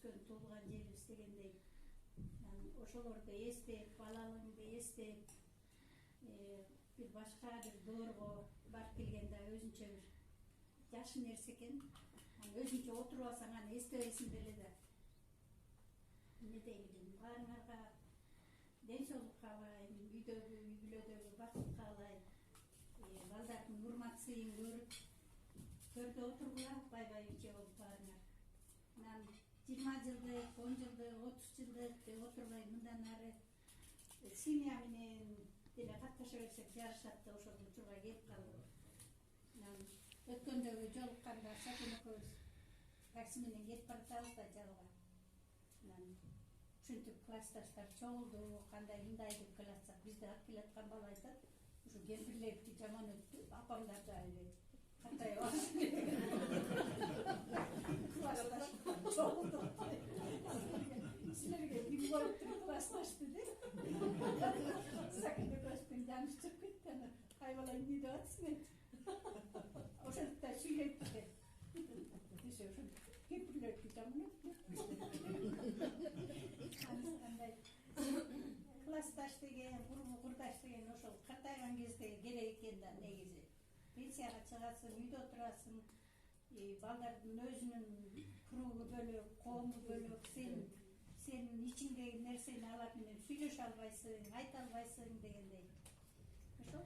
өскөн туулган жерибиз дегендей ошолорду эстеп, балалыгыңды эстеп, бир башка бир доорго барып келгенде өзүнчө бир жакшы нерсе экен. Өзүнчө отуруп алсаң аны эстебейсиң деле да. Эмне дейбилим, баарыңарга ден соолук каалайм, үйдөгү, үй бүлөдөгү бакыт каалайм. Балдардын урмат сыйын көрүп, төрдө отургула, бай-байбиче болуп баарыңар. Анан 20 жылдык, 10 жылдык, 30 жылдык деп отурбай мындан ары семья менен деле катташа берсек жарышат да ошол учурга келип калдык. Анан өткөндөгү жолукканда Сакен экөөбүз такси менен кетип баратабыз да жалга. Анан ушинтип классташтар чогулду, кандай мындай деп келатсак, бизди алып келаткан бала айтат, ушу кемпирлердики жаман өттү, апаңдар да эле кандай классташ чогулду. Силерге бир болуп классташ деди. Сакен экөөбүздүн жаныбыз чыгып кетти. Анан ай бала эмне деп атасың деп. Ошентип да сүйлөйт экен. Десе ошо кемпирлердики жаман өттү. Андай классташ деген, урму курдаш деген ошол картайган кезде керек экен да негизи. Пенсияга чыгасың, үйдө отурасың, балдардын өзүнүн кругу бөлөк, коому бөлөк, сенин ичиңдеги нерсени алар менен сүйлөшө албайсың, айта албайсың дегендей. Ошондой